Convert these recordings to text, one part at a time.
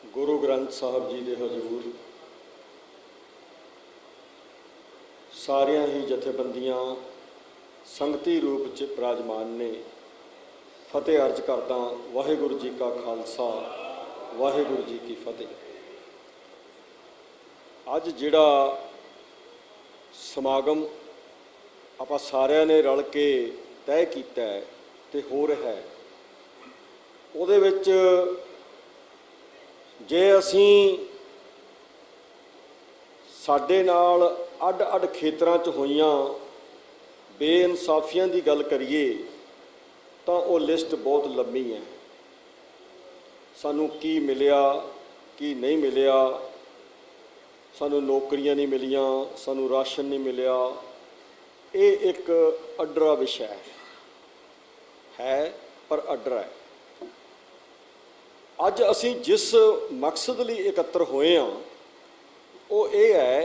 गुरु ग्रंथ साहब जी के हजूर सारिया ही जथेबंदियां संगती रूप च विराजमान ने। फतेह अर्ज करदा वाहिगुरू जी का खालसा वाहिगुरू जी की फतेह। अज जिहड़ा समागम आपां सारिਆਂ ने रल के तय कीता है ते हो रहा है, उहदे विच जे असीं साडे नाल अड अड खेतरां च होईयां बेइनसाफियां दी गल करिए तां वो लिस्ट बहुत लंबी है। सानू की मिलिया की नहीं मिलिया, सानू नौकरियां नहीं मिलियां, सानू राशन नहीं मिलिया, ये एक अडरा विषय है पर अडरा है। अज असीं जिस मकसद लई एकत्र होए हाँ वो ये है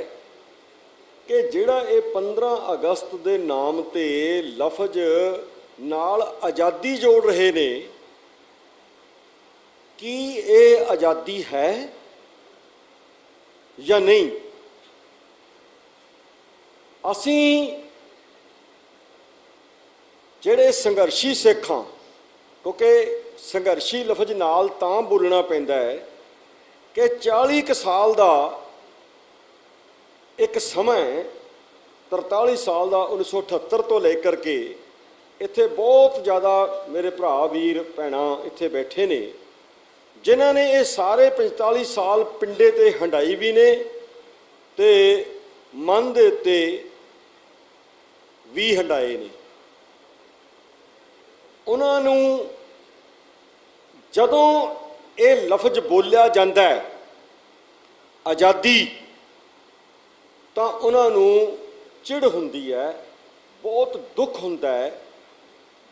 कि जिहड़ा ये 15 अगस्त के नाम ते लफज नाल आज़ादी जोड़ रहे ने, कि ये आज़ादी है या नहीं। असीं जिहड़े संघर्षी सिख हाँ, क्योंकि संघर्षी लफज नाल तां बोलना पैंदा है कि 40 साल का एक समय 43 साल का 1978 तो लेकर के इत्थे बहुत ज़्यादा मेरे भरा वीर भैणां इत्थे बैठे ने जिन्हां ने ये सारे 45 साल पिंडे ते हंडाई भी ने ते मन दे उत्ते भी हंडाए ने। उन्हां नूं जदों ये लफज बोलिया जाता है आज़ादी, तो उन्होंने चिड़ हुंदी है, बहुत दुख हुंदा है,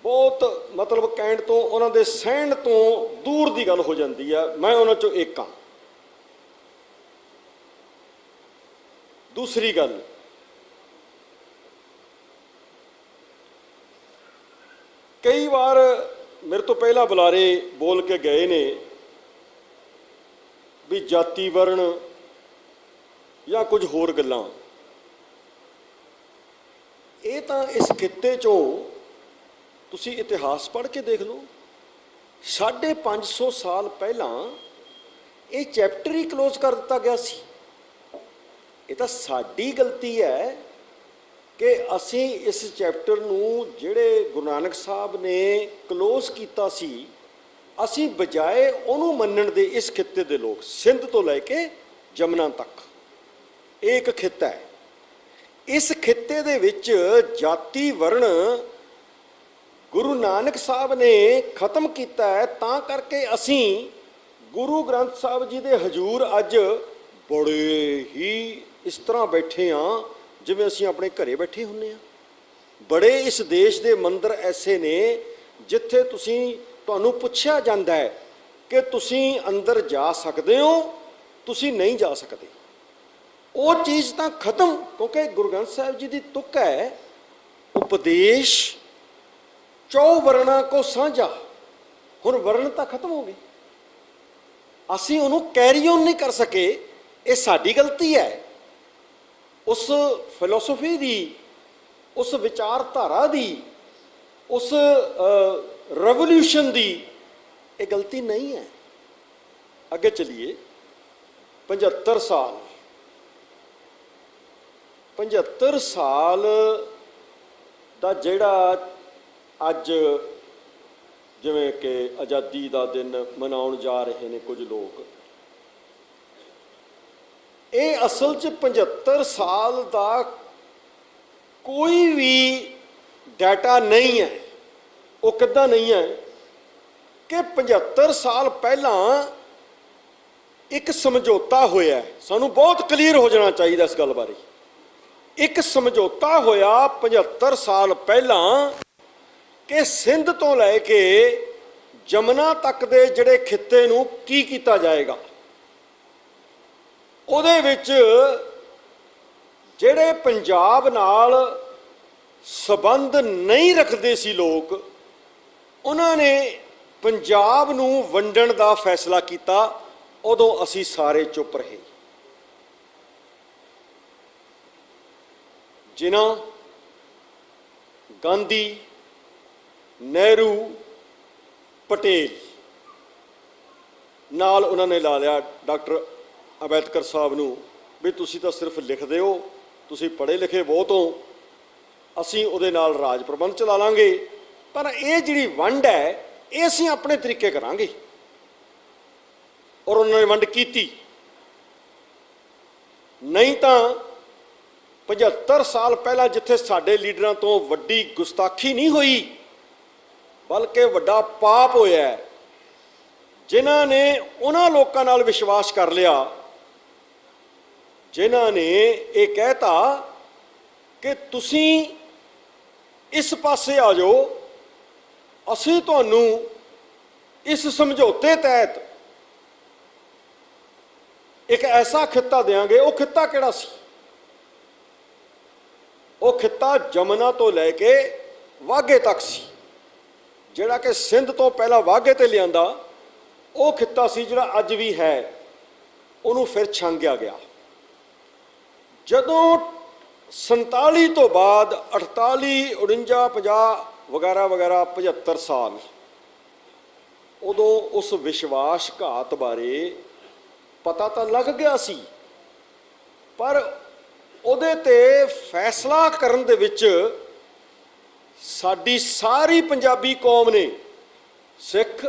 बहुत मतलब कहण तो उन्होंने सहण तो दूर की गल हो जाती है। मैं उन्होंने चों एक हाँ। दूसरी गल, कई बार मेरे तो पहला बुलारे बोल के गए ने भी जाति वर्ण या कुछ होर गल्लां। ये तो इस खिते चों तुसी इतिहास पढ़ के देख लो, 550 साल पहला ये चैप्टर ही क्लोज कर दिता गया सी। ये तो साडी गलती है कि असी इस चैप्टर नूं जिहड़े गुरु नानक साहब ने क्लोज कीता सी, असी बजाए उहनूं मन्नण दे इस खिते दे लोग सिंध तो लैके जमुना तक एक खिता है। इस खिते दे विच जाति वर्ण गुरु नानक साहब ने खत्म किया है, तां करके असी गुरु ग्रंथ साहब जी दे हजूर अज बड़े ही इस तरह बैठे हाँ जिवें असीं अपने घरे बैठे हुंदे हां। बड़े इस देश के मंदिर ऐसे ने जिथे तुहानूं पुछया जांदा है कि तुसीं अंदर जा सकते हो, तुसीं नहीं जा सकते। वो चीज़ तो खत्म, क्योंकि गुरु ग्रंथ साहब जी की तुक है उपदेश चौ वर्णा को साझा। हुण वर्ण तो खत्म हो गए, असीं उहनूं कैरी ऑन नहीं कर सके। ये साडी गलती है। उस फिलोसफी की, उस विचारधारा की, उस रेवोल्यूशन की ये गलती नहीं है। अगे चलिए, 75 साल का जिहड़ा अज जिवें कि आज़ादी का दिन मनाउण जा रहे हैं कुछ लोग, ये असल च 75 साल का कोई भी डाटा नहीं है। वो किद्दां नहीं है कि 75 साल पहला एक समझौता होया है। सानू बहुत क्लीयर हो जाना चाहिए इस गल बारे। एक समझौता होया 75 साल पहला कि सिंध तो लैके जमुना तक दे जिहड़े खिते नूं की कीता जाएगा। ਉਹਦੇ ਵਿੱਚ ਜਿਹੜੇ पंजाब नाल संबंध नहीं रखते सी लोग, उन्होंने पंजाब नूं वंडण दा फैसला किया ਉਦੋਂ ਅਸੀਂ ਸਾਰੇ ਚੁੱਪ ਰਹੇ। ਜਿਨ੍ਹਾਂ ਗਾਂਧੀ, ਨਹਿਰੂ, ਪਟੇਲ ਨਾਲ ਉਹਨਾਂ ਨੇ ਲਾ ਲਿਆ ਡਾਕਟਰ ਅੰਬੇਦਕਰ ਸਾਹਿਬ ਨੂੰ ਵੀ ਤੁਸੀਂ ਤਾਂ ਸਿਰਫ ਲਿਖਦੇ ਹੋ, ਤੁਸੀਂ ਪੜ੍ਹੇ ਲਿਖੇ ਬਹੁਤ ਹੋ, ਅਸੀਂ ਉਹਦੇ ਨਾਲ ਰਾਜ ਪ੍ਰਬੰਧ ਚਲਾ ਲਾਂਗੇ, ਪਰ ਇਹ ਜਿਹੜੀ ਵੰਡ ਹੈ ਇਹ ਅਸੀਂ ਆਪਣੇ ਤਰੀਕੇ ਕਰਾਂਗੇ। ਔਰ ਉਹਨਾਂ ਨੇ ਵੰਡ ਕੀਤੀ। ਨਹੀਂ ਤਾਂ 75 ਸਾਲ ਪਹਿਲਾਂ ਜਿੱਥੇ ਸਾਡੇ ਲੀਡਰਾਂ ਤੋਂ ਵੱਡੀ ਗੁਸਤਾਖੀ ਨਹੀਂ ਹੋਈ, ਬਲਕਿ ਵੱਡਾ ਪਾਪ ਹੋਇਆ ਹੈ, ਜਿਨ੍ਹਾਂ ਨੇ ਉਹਨਾਂ ਲੋਕਾਂ ਨਾਲ ਵਿਸ਼ਵਾਸ ਕਰ ਲਿਆ ਜਿਨ੍ਹਾਂ ਨੇ ਇਹ ਕਹਿਤਾ ਕਿ ਤੁਸੀਂ ਇਸ ਪਾਸੇ ਆ ਜਾਓ, ਅਸੀਂ ਤੁਹਾਨੂੰ ਇਸ ਸਮਝੌਤੇ ਤਹਿਤ ਇੱਕ ਐਸਾ ਖਿੱਤਾ ਦੇਵਾਂਗੇ। ਉਹ ਖਿੱਤਾ ਕਿਹੜਾ ਸੀ? ਉਹ ਖਿੱਤਾ ਜਮਨਾ ਤੋਂ ਲੈ ਕੇ ਵਾਘੇ ਤੱਕ ਸੀ, ਜਿਹੜਾ ਕਿ ਸਿੰਧ ਤੋਂ ਪਹਿਲਾਂ ਵਾਘੇ ਤੇ ਲਿਆਂਦਾ ਉਹ ਖਿੱਤਾ ਸੀ ਜਿਹੜਾ ਅੱਜ ਵੀ ਹੈ। ਉਹਨੂੰ ਫਿਰ ਛਾਂਗਿਆ ਗਿਆ। ਜਦੋਂ 47 ਤੋਂ ਬਾਅਦ 48, 49, 50 ਵਗੈਰਾ ਵਗੈਰਾ 75 ਸਾਲ, ਉਦੋਂ ਉਸ ਵਿਸ਼ਵਾਸਘਾਤ ਬਾਰੇ ਪਤਾ ਤਾਂ ਲੱਗ ਗਿਆ ਸੀ, ਪਰ ਉਹਦੇ ਤੇ ਫੈਸਲਾ ਕਰਨ ਦੇ ਵਿੱਚ ਸਾਡੀ ਸਾਰੀ ਪੰਜਾਬੀ ਕੌਮ ਨੇ, ਸਿੱਖ,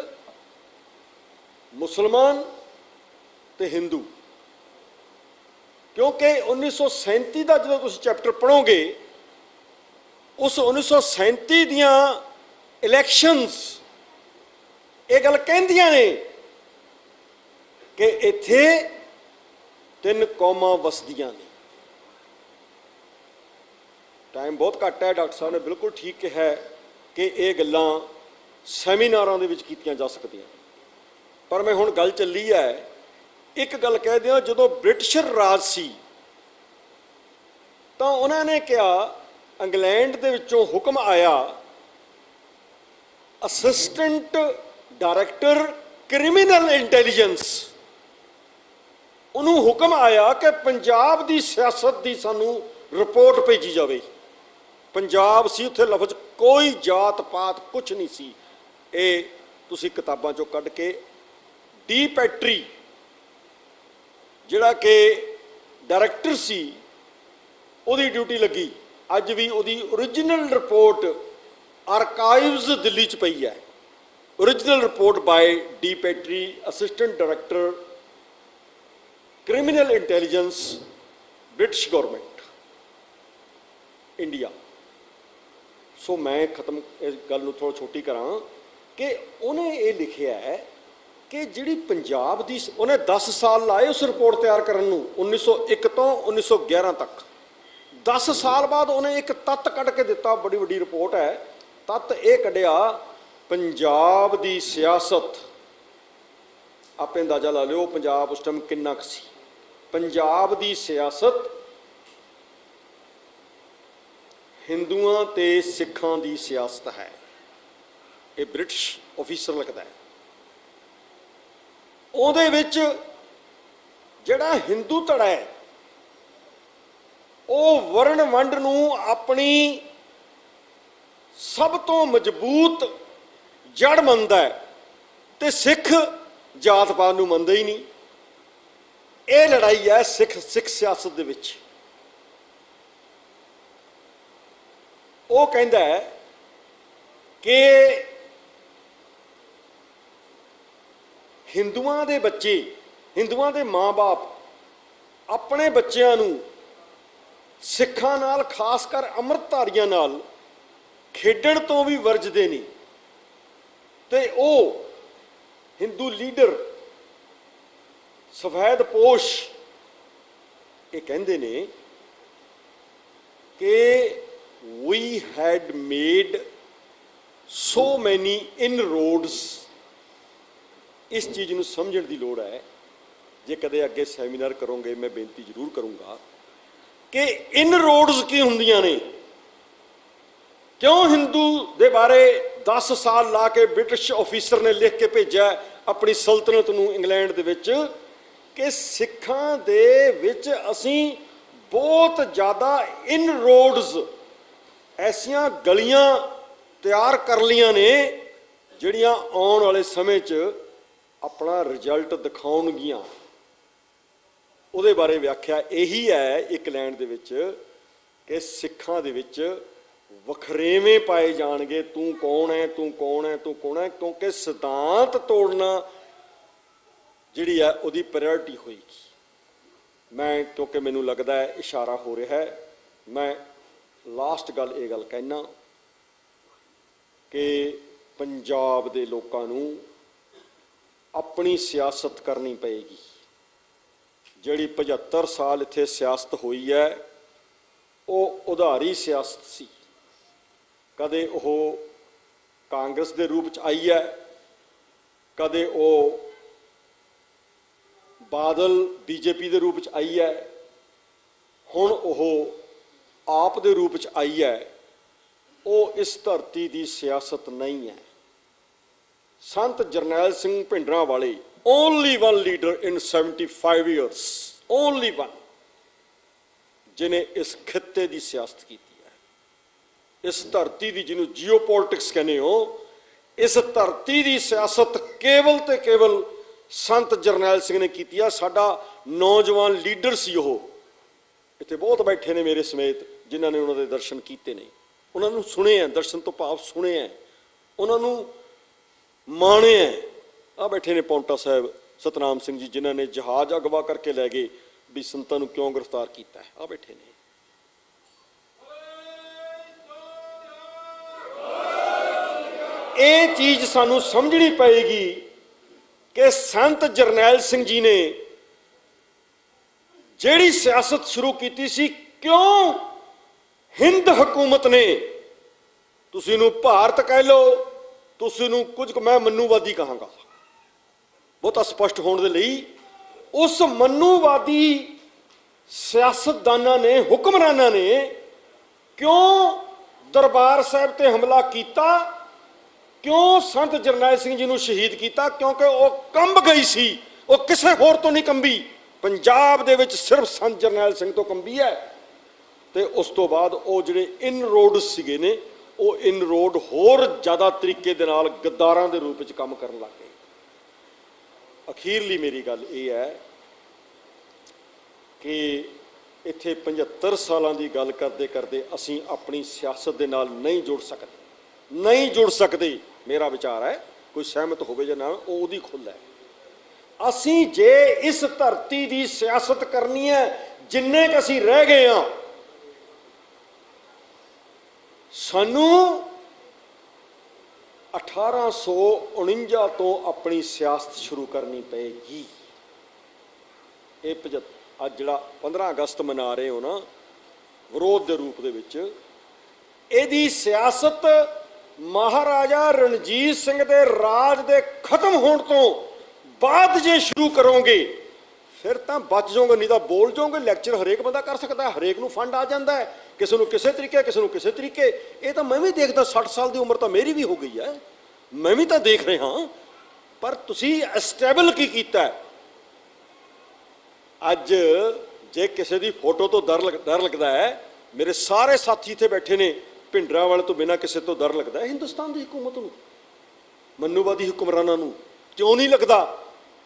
ਮੁਸਲਮਾਨ ਤੇ ਹਿੰਦੂ, ਕਿਉਂਕਿ 1937 ਦਾ ਜਦੋਂ ਤੁਸੀਂ ਚੈਪਟਰ ਪੜ੍ਹੋਗੇ, ਉਸ 1937 ਦੀਆਂ ਇਲੈਕਸ਼ਨਸ ਇਹ ਗੱਲ ਕਹਿੰਦੀਆਂ ਨੇ ਕਿ ਇੱਥੇ 3 ਕੌਮਾਂ ਵਸਦੀਆਂ ਨੇ। ਟਾਈਮ ਬਹੁਤ ਘੱਟ ਹੈ, ਡਾਕਟਰ ਸਾਹਿਬ ਨੇ ਬਿਲਕੁਲ ਠੀਕ ਕਿਹਾ ਕਿ ਇਹ ਗੱਲਾਂ ਸੈਮੀਨਾਰਾਂ ਦੇ ਵਿੱਚ ਕੀਤੀਆਂ ਜਾ ਸਕਦੀਆਂ, ਪਰ ਮੈਂ ਹੁਣ ਗੱਲ ਚੱਲੀ ਹੈ ਇੱਕ ਗੱਲ ਕਹਿ ਦਿਆਂ। ਜਦੋਂ ਬ੍ਰਿਟਿਸ਼ਰ ਰਾਜ ਸੀ ਤਾਂ ਉਹਨਾਂ ਨੇ ਕਿਹਾ, ਇੰਗਲੈਂਡ ਦੇ ਵਿੱਚੋਂ ਹੁਕਮ ਆਇਆ, ਅਸਿਸਟੈਂਟ ਡਾਇਰੈਕਟਰ ਕ੍ਰਿਮੀਨਲ ਇੰਟੈਲੀਜੈਂਸ, ਉਹਨੂੰ ਹੁਕਮ ਆਇਆ ਕਿ ਪੰਜਾਬ ਦੀ ਸਿਆਸਤ ਦੀ ਸਾਨੂੰ ਰਿਪੋਰਟ ਭੇਜੀ ਜਾਵੇ। ਪੰਜਾਬ ਸੀ, ਉੱਥੇ ਲਫ਼ਜ਼ ਕੋਈ ਜਾਤ ਪਾਤ ਕੁਛ ਨਹੀਂ ਸੀ। ਇਹ ਤੁਸੀਂ ਕਿਤਾਬਾਂ ਚੋਂ ਕੱਢ ਕੇ ਡੀ ਪੈਟਰੀ ਜਿਹੜਾ ਕਿ ਡਾਇਰੈਕਟਰ ਸੀ, ਉਹਦੀ ਡਿਊਟੀ ਲੱਗੀ। ਅੱਜ ਵੀ ਉਹਦੀ ਓਰੀਜਨਲ ਰਿਪੋਰਟ ਆਰਕਾਈਵਜ਼ ਦਿੱਲੀ 'ਚ ਪਈ ਹੈ। Original report by D Petrie, assistant director criminal intelligence, British government, India. So ਮੈਂ ਖਤਮ ਇਸ ਗੱਲ ਨੂੰ ਥੋੜ੍ਹਾ ਛੋਟੀ ਕਰਾਂ ਕਿ ਉਹਨੇ ਇਹ ਲਿਖਿਆ ਹੈ ਕਿ ਜਿਹੜੀ ਪੰਜਾਬ ਦੀ, ਉਹਨੇ 10 ਸਾਲ ਲਾਏ ਉਸ ਰਿਪੋਰਟ ਤਿਆਰ ਕਰਨ ਨੂੰ, 1901 ਤੋਂ 1911 ਤੱਕ। 10 ਸਾਲ ਬਾਅਦ ਉਹਨੇ ਇੱਕ ਤੱਤ ਕੱਢ ਕੇ ਦਿੱਤਾ, ਬੜੀ ਵੱਡੀ ਰਿਪੋਰਟ ਹੈ। ਤੱਤ ਇਹ ਕੱਢਿਆ, ਪੰਜਾਬ ਦੀ ਸਿਆਸਤ, ਆਪੇ ਅੰਦਾਜ਼ਾ ਲਾ ਲਿਓ ਪੰਜਾਬ ਉਸ ਟਾਈਮ ਕਿੰਨਾ ਕੁ ਸੀ। ਪੰਜਾਬ ਦੀ ਸਿਆਸਤ ਹਿੰਦੂਆਂ ਤੇ ਸਿੱਖਾਂ ਦੀ ਸਿਆਸਤ ਹੈ। ਇਹ ਬ੍ਰਿਟਿਸ਼ ਆਫੀਸਰ ਲਿਖਦਾ ਹੈ। ਉਹਦੇ ਵਿੱਚ ਜਿਹੜਾ ਹਿੰਦੂ ਧੜਾ ਹੈ ਉਹ ਵਰਣ ਵੰਡ ਨੂੰ ਆਪਣੀ ਸਭ ਤੋਂ ਮਜ਼ਬੂਤ ਜੜ ਮੰਨਦਾ ਹੈ ਤੇ ਸਿੱਖ ਜਾਤ ਪਾਤ ਨੂੰ ਮੰਨਦਾ ਹੀ ਨਹੀਂ। ਇਹ ਲੜਾਈ ਹੈ ਸਿੱਖ ਸਿਆਸਤ ਦੇ ਵਿੱਚ। ਉਹ ਕਹਿੰਦਾ ਹੈ ਕਿ ਹਿੰਦੂਆਂ ਦੇ ਬੱਚੇ, ਹਿੰਦੂਆਂ ਦੇ ਮਾਂ-ਬਾਪ ਆਪਣੇ ਬੱਚਿਆਂ ਨੂੰ ਸਿੱਖਾਂ ਨਾਲ, ਖਾਸ ਕਰ ਅੰਮ੍ਰਿਤਧਾਰੀਆਂ ਨਾਲ ਖੇਡਣ ਤੋਂ ਵੀ ਵਰਜਦੇ ਨੇ। ਤੇ ਉਹ ਹਿੰਦੂ ਲੀਡਰ ਸਫੈਦ ਪੋਸ਼ ਇਹ ਕਹਿੰਦੇ ਨੇ ਕਿ we had made so many inroads। ਇਸ ਚੀਜ਼ ਨੂੰ ਸਮਝਣ ਦੀ ਲੋੜ ਹੈ। ਜੇ ਕਦੇ ਅੱਗੇ ਸੈਮੀਨਾਰ ਕਰੋਗੇ ਮੈਂ ਬੇਨਤੀ ਜ਼ਰੂਰ ਕਰੂੰਗਾ ਕਿ ਇਨਰੋਡਸ ਕੀ ਹੁੰਦੀਆਂ ਨੇ, ਕਿਉਂ ਹਿੰਦੂ ਦੇ ਬਾਰੇ 10 ਸਾਲ ਲਾ ਕੇ ਬ੍ਰਿਟਿਸ਼ ਆਫੀਸਰ ਨੇ ਲਿਖ ਕੇ ਭੇਜਿਆ ਆਪਣੀ ਸਲਤਨਤ ਨੂੰ ਇੰਗਲੈਂਡ ਦੇ ਵਿੱਚ ਕਿ ਸਿੱਖਾਂ ਦੇ ਵਿੱਚ ਅਸੀਂ ਬਹੁਤ ਜ਼ਿਆਦਾ ਇਨਰੋਡਸ, ਐਸੀਆਂ ਗਲੀਆਂ ਤਿਆਰ ਕਰ ਲਈਆਂ ਨੇ ਜਿਹੜੀਆਂ ਆਉਣ ਵਾਲੇ ਸਮੇਂ 'ਚ ਆਪਣਾ ਰਿਜ਼ਲਟ ਦਿਖਾਉਣਗੀਆਂ। ਉਹਦੇ ਬਾਰੇ ਵਿਆਖਿਆ ਇਹੀ ਹੈ ਇੱਕ ਲਾਈਨ ਦੇ ਵਿੱਚ ਕਿ ਸਿੱਖਾਂ ਦੇ ਵਿੱਚ ਵਖਰੇਵੇਂ ਪਾਏ ਜਾਣਗੇ, ਤੂੰ ਕੌਣ ਹੈ, ਤੂੰ ਕੌਣ ਹੈ, ਤੂੰ ਕੌਣ ਹੈ, ਕਿਉਂਕਿ ਸਿਧਾਂਤ ਤੋੜਨਾ ਜਿਹੜੀ ਹੈ ਉਹਦੀ ਪ੍ਰਾਇੋਰਟੀ ਹੋਏਗੀ। ਮੈਂ ਕਿਉਂਕਿ ਮੈਨੂੰ ਲੱਗਦਾ ਹੈ ਇਸ਼ਾਰਾ ਹੋ ਰਿਹਾ ਹੈ, ਮੈਂ ਲਾਸਟ ਗੱਲ ਇਹ ਗੱਲ ਕਹਿਣਾ ਕਿ ਪੰਜਾਬ ਦੇ ਲੋਕਾਂ ਨੂੰ ਆਪਣੀ ਸਿਆਸਤ ਕਰਨੀ ਪਏਗੀ। ਜਿਹੜੀ 75 ਸਾਲ ਇੱਥੇ ਸਿਆਸਤ ਹੋਈ ਹੈ ਉਹ ਉਧਾਰੀ ਸਿਆਸਤ ਸੀ। ਕਦੇ ਉਹ ਕਾਂਗਰਸ ਦੇ ਰੂਪ 'ਚ ਆਈ ਹੈ, ਕਦੇ ਉਹ ਬਾਦਲ ਬੀਜੇਪੀ ਦੇ ਰੂਪ 'ਚ ਆਈ ਹੈ, ਹੁਣ ਉਹ ਆਪ ਦੇ ਰੂਪ 'ਚ ਆਈ ਹੈ। ਉਹ ਇਸ ਧਰਤੀ ਦੀ ਸਿਆਸਤ ਨਹੀਂ ਹੈ। Sant Jarnail Singh Bhindranwale only one leader in 75 years, only one, ਜਿਹਨੇ ਇਸ ਖਿੱਤੇ ਦੀ ਸਿਆਸਤ ਕੀਤੀ ਹੈ। ਇਸ ਧਰਤੀ ਦੀ, ਜਿਹਨੂੰ ਜੀਓ ਪੋਲਿਟਿਕਸ ਕਹਿੰਦੇ ਹੋ, ਇਸ ਧਰਤੀ ਦੀ ਸਿਆਸਤ ਕੇਵਲ ਤੇ ਕੇਵਲ ਸੰਤ ਜਰਨੈਲ ਸਿੰਘ ਨੇ ਕੀਤੀ ਆ। ਸਾਡਾ ਨੌਜਵਾਨ ਲੀਡਰ ਸੀ ਉਹ। ਇੱਥੇ ਬਹੁਤ ਬੈਠੇ ਨੇ ਮੇਰੇ ਸਮੇਤ ਜਿਨ੍ਹਾਂ ਨੇ ਉਹਨਾਂ ਦੇ ਦਰਸ਼ਨ ਕੀਤੇ ਨੇ, ਉਹਨਾਂ ਨੂੰ ਸੁਣੇ ਆ, ਦਰਸ਼ਨ ਤੋਂ ਭਾਵ ਸੁਣੇ ਆ, ਉਹਨਾਂ ਨੂੰ ਮਾਣੇ ਆ। ਆ ਬੈਠੇ ਨੇ ਪੌਂਟਾ ਸਾਹਿਬ ਸਤਨਾਮ ਸਿੰਘ ਜੀ, ਜਿਨ੍ਹਾਂ ਨੇ ਜਹਾਜ਼ ਅਗਵਾ ਕਰਕੇ ਲੈ ਗਏ ਵੀ ਸੰਤਾਂ ਨੂੰ ਕਿਉਂ ਗ੍ਰਿਫਤਾਰ ਕੀਤਾ ਹੈ। ਆ ਬੈਠੇ ਨੇ। ਇਹ ਚੀਜ਼ ਸਾਨੂੰ ਸਮਝਣੀ ਪਏਗੀ ਕਿ ਸੰਤ ਜਰਨੈਲ ਸਿੰਘ ਜੀ ਨੇ ਜਿਹੜੀ ਸਿਆਸਤ ਸ਼ੁਰੂ ਕੀਤੀ ਸੀ, ਕਿਉਂ ਹਿੰਦ ਹਕੂਮਤ ਨੇ, ਤੁਸੀਂ ਨੂੰ ਭਾਰਤ ਕਹਿ ਲਓ, ਤੁਸੀਂ ਨੂੰ ਕੁਝ ਮੈਂ ਮਨੂਵਾਦੀ ਕਹਾਂਗਾ ਬਹੁਤਾ ਸਪਸ਼ਟ ਹੋਣ ਦੇ ਲਈ, ਉਸ ਮਨੂਵਾਦੀ ਸਿਆਸਤਦਾਨਾਂ ਨੇ, ਹੁਕਮਰਾਨਾਂ ਨੇ ਕਿਉਂ ਦਰਬਾਰ ਸਾਹਿਬ ਤੇ ਹਮਲਾ ਕੀਤਾ, ਕਿਉਂ ਸੰਤ ਜਰਨੈਲ ਸਿੰਘ ਜੀ ਨੂੰ ਸ਼ਹੀਦ ਕੀਤਾ? ਕਿਉਂਕਿ ਉਹ ਕੰਬ ਗਈ ਸੀ, ਉਹ ਕਿਸੇ ਹੋਰ ਤੋਂ ਨਹੀਂ ਕੰਬੀ, ਪੰਜਾਬ ਦੇ ਵਿੱਚ ਸਿਰਫ ਸੰਤ ਜਰਨੈਲ ਸਿੰਘ ਤੋਂ ਕੰਬੀ ਹੈ। ਤੇ ਉਸ ਤੋਂ ਬਾਅਦ ਉਹ ਜਿਹੜੇ ਇਨਰੋਡ ਸੀਗੇ ਨੇ, ਉਹ ਇਨਰੋਡ ਹੋਰ ਜ਼ਿਆਦਾ ਤਰੀਕੇ ਦੇ ਨਾਲ ਗੱਦਾਰਾਂ ਦੇ ਰੂਪ ਵਿੱਚ ਕੰਮ ਕਰਨ ਲੱਗ ਗਏ। ਅਖੀਰਲੀ ਮੇਰੀ ਗੱਲ ਇਹ ਹੈ ਕਿ ਇੱਥੇ 75 ਸਾਲਾਂ ਦੀ ਗੱਲ ਕਰਦੇ ਕਰਦੇ ਅਸੀਂ ਆਪਣੀ ਸਿਆਸਤ ਦੇ ਨਾਲ ਨਹੀਂ ਜੁੜ ਸਕਦੇ। ਮੇਰਾ ਵਿਚਾਰ ਹੈ, ਕੋਈ ਸਹਿਮਤ ਹੋਵੇ ਜਾਂ ਨਾ, ਉਹ ਉਹਦੀ ਖੁੱਲ੍ਹ ਹੈ। ਅਸੀਂ ਜੇ ਇਸ ਧਰਤੀ ਦੀ ਸਿਆਸਤ ਕਰਨੀ ਹੈ, ਜਿੰਨੇ ਕੁ ਅਸੀਂ ਰਹਿ ਗਏ ਹਾਂ, ਸਾਨੂੰ 1849 ਤੋਂ ਆਪਣੀ ਸਿਆਸਤ ਸ਼ੁਰੂ ਕਰਨੀ ਪਏਗੀ। ਇਹ ਅੱਜ ਜਿਹੜਾ 15 ਅਗਸਤ ਮਨਾ ਰਹੇ ਹੋ ਨਾ ਵਿਰੋਧ ਦੇ ਰੂਪ ਦੇ ਵਿੱਚ, ਇਹਦੀ ਸਿਆਸਤ ਮਹਾਰਾਜਾ ਰਣਜੀਤ ਸਿੰਘ ਦੇ ਰਾਜ ਦੇ ਖਤਮ ਹੋਣ ਤੋਂ ਬਾਅਦ ਜੇ ਸ਼ੁਰੂ ਕਰੋਗੇ ਫਿਰ ਤਾਂ ਬਚ ਜਾਓਗੇ, ਨਹੀਂ ਤਾਂ ਬੋਲ ਜਾਓਗੇ। ਲੈਕਚਰ ਹਰੇਕ ਬੰਦਾ ਕਰ ਸਕਦਾ, ਹਰੇਕ ਨੂੰ ਫੰਡ ਆ ਜਾਂਦਾ ਹੈ, ਕਿਸੇ ਨੂੰ ਕਿਸੇ ਤਰੀਕੇ, ਕਿਸੇ ਨੂੰ ਕਿਸੇ ਤਰੀਕੇ। ਇਹ ਤਾਂ ਮੈਂ ਵੀ ਦੇਖਦਾ, 60 ਸਾਲ ਦੀ ਉਮਰ ਤਾਂ ਮੇਰੀ ਵੀ ਹੋ ਗਈ ਹੈ, ਮੈਂ ਵੀ ਤਾਂ ਦੇਖ ਰਿਹਾ ਹਾਂ। ਪਰ ਤੁਸੀਂ ਐਸਟੈਬਲ ਕੀ ਕੀਤਾ? ਅੱਜ ਜੇ ਕਿਸੇ ਦੀ ਫੋਟੋ ਤੋਂ ਡਰ ਲੱਗਦਾ ਹੈ, ਮੇਰੇ ਸਾਰੇ ਸਾਥੀ ਇੱਥੇ ਬੈਠੇ ਨੇ, ਭਿੰਡਰਾਂਵਾਲੇ ਤੋਂ ਬਿਨਾਂ ਕਿਸੇ ਤੋਂ ਡਰ ਲੱਗਦਾ ਹੈ ਹਿੰਦੁਸਤਾਨ ਦੀ ਹਕੂਮਤ ਨੂੰ, ਮਨੂਵਾਦੀ ਹੁਕਮਰਾਨਾਂ ਨੂੰ ਕਿਉਂ ਨਹੀਂ ਲੱਗਦਾ?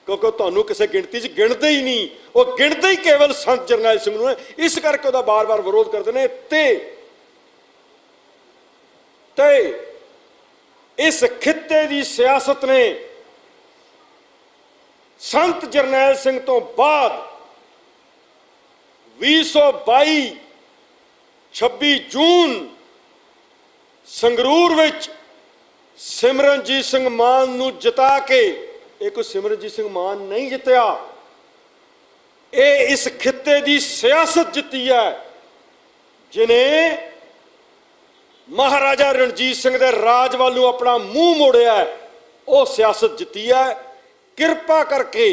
ਕਿਉਂਕਿ ਤੁਹਾਨੂੰ ਕਿਸੇ ਗਿਣਤੀ 'ਚ ਗਿਣਦੇ ਹੀ ਨਹੀਂ, ਉਹ ਗਿਣਦੇ ਹੀ ਕੇਵਲ ਸੰਤ ਜਰਨੈਲ ਸਿੰਘ ਨੂੰ ਹੈ। ਇਸ ਕਰਕੇ ਉਹਦਾ ਬਾਰ-ਬਾਰ ਵਿਰੋਧ ਕਰਦੇ ਨੇ। ਤੇ ਇਸ ਖਿੱਤੇ ਦੀ ਸਿਆਸਤ ਨੇ ਸੰਤ ਜਰਨੈਲ ਸਿੰਘ ਤੋਂ ਬਾਅਦ 2022 26 ਜੂਨ ਸੰਗਰੂਰ ਵਿੱਚ ਸਿਮਰਨਜੀਤ ਸਿੰਘ ਮਾਨ ਨੂੰ ਜਿਤਾ ਕੇ, ਇਹ ਕੋਈ ਸਿਮਰਨਜੀਤ ਸਿੰਘ ਮਾਨ ਨਹੀਂ ਜਿੱਤਿਆ, ਇਹ ਇਸ ਖਿੱਤੇ ਦੀ ਸਿਆਸਤ ਜਿੱਤੀ ਹੈ, ਜਿਨੇ ਮਹਾਰਾਜਾ ਰਣਜੀਤ ਸਿੰਘ ਦੇ ਰਾਜ ਵੱਲ ਨੂੰ ਆਪਣਾ ਮੂੰਹ ਮੋੜਿਆ, ਉਹ ਸਿਆਸਤ ਜਿੱਤੀ ਹੈ। ਕਿਰਪਾ ਕਰਕੇ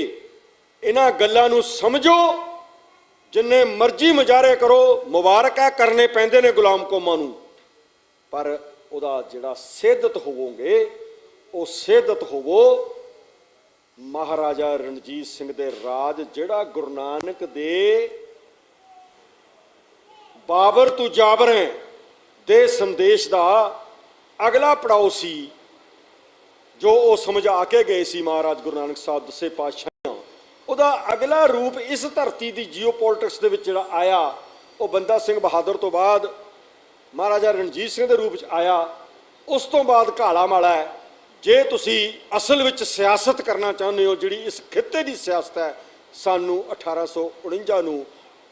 ਇਹਨਾਂ ਗੱਲਾਂ ਨੂੰ ਸਮਝੋ। ਜਿੰਨੇ ਮਰਜ਼ੀ ਮੁਜ਼ਾਹਰੇ ਕਰੋ, ਮੁਬਾਰਕ ਹੈ, ਕਰਨੇ ਪੈਂਦੇ ਨੇ ਗੁਲਾਮ ਕੌਮਾਂ ਨੂੰ, ਪਰ ਉਹਦਾ ਜਿਹੜਾ ਸੇਧਤ ਹੋਵੋਗੇ, ਉਹ ਸੇਧਤ ਹੋਵੋ ਮਹਾਰਾਜਾ ਰਣਜੀਤ ਸਿੰਘ ਦੇ ਰਾਜ, ਜਿਹੜਾ ਗੁਰੂ ਨਾਨਕ ਦੇ ਬਾਬਰ ਤੂੰ ਜਾਬਰ ਹੈ ਦੇ ਸੰਦੇਸ਼ ਦਾ ਅਗਲਾ ਪੜਾਅ ਸੀ, ਜੋ ਉਹ ਸਮਝਾ ਕੇ ਗਏ ਸੀ ਮਹਾਰਾਜ ਗੁਰੂ ਨਾਨਕ ਸਾਹਿਬ ਦਸੇ ਪਾਤਸ਼ਾਹ। ਉਹਦਾ ਅਗਲਾ ਰੂਪ ਇਸ ਧਰਤੀ ਦੀ ਜੀਓਪੋਲਿਟਿਕਸ ਦੇ ਵਿੱਚ ਜਿਹੜਾ ਆਇਆ, ਉਹ ਬੰਦਾ ਸਿੰਘ ਬਹਾਦਰ ਤੋਂ ਬਾਅਦ ਮਹਾਰਾਜਾ ਰਣਜੀਤ ਸਿੰਘ ਦੇ ਰੂਪ ਵਿੱਚ ਆਇਆ। ਉਸ ਤੋਂ ਬਾਅਦ ਕਾਲਾ ਮਾਲਾ ਹੈ। ਜੇ ਤੁਸੀਂ ਅਸਲ ਵਿੱਚ ਸਿਆਸਤ ਕਰਨਾ ਚਾਹੁੰਦੇ ਹੋ, ਜਿਹੜੀ ਇਸ ਖਿੱਤੇ ਦੀ ਸਿਆਸਤ ਹੈ, ਸਾਨੂੰ 1849 ਨੂੰ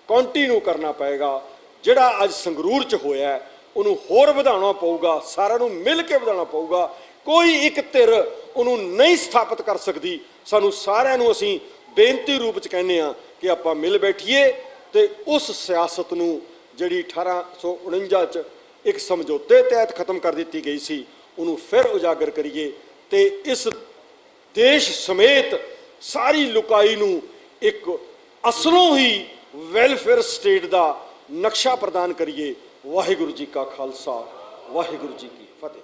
ਕੰਟੀਨਿਊ ਕਰਨਾ ਪਏਗਾ। ਜਿਹੜਾ ਅੱਜ ਸੰਗਰੂਰ 'ਚ ਹੋਇਆ ਉਹਨੂੰ ਹੋਰ ਵਧਾਉਣਾ ਪਊਗਾ, ਸਾਰਿਆਂ ਨੂੰ ਮਿਲ ਕੇ ਵਧਾਉਣਾ ਪਊਗਾ। ਕੋਈ ਇੱਕ ਧਿਰ ਉਹਨੂੰ ਨਹੀਂ ਸਥਾਪਿਤ ਕਰ ਸਕਦੀ। ਸਾਨੂੰ ਸਾਰਿਆਂ ਨੂੰ ਅਸੀਂ ਬੇਨਤੀ ਰੂਪ 'ਚ ਕਹਿੰਦੇ ਹਾਂ ਕਿ ਆਪਾਂ ਮਿਲ ਬੈਠੀਏ ਤੇ ਉਸ ਸਿਆਸਤ ਨੂੰ ਜਿਹੜੀ 1849 'ਚ ਇੱਕ ਸਮਝੌਤੇ ਤਹਿਤ ਖਤਮ ਕਰ ਦਿੱਤੀ ਗਈ ਸੀ, ਉਹਨੂੰ ਫਿਰ ਉਜਾਗਰ ਕਰੀਏ ਤੇ ਇਸ ਦੇਸ਼ ਸਮੇਤ ਸਾਰੀ ਲੁਕਾਈ ਨੂੰ ਇੱਕ ਅਸਲੋਂ ਹੀ ਵੈਲਫੇਅਰ ਸਟੇਟ ਦਾ ਨਕਸ਼ਾ ਪ੍ਰਦਾਨ ਕਰੀਏ। ਵਾਹਿਗੁਰੂ ਜੀ ਕਾ ਖਾਲਸਾ, ਵਾਹਿਗੁਰੂ ਜੀ ਕੀ ਫਤਿਹ।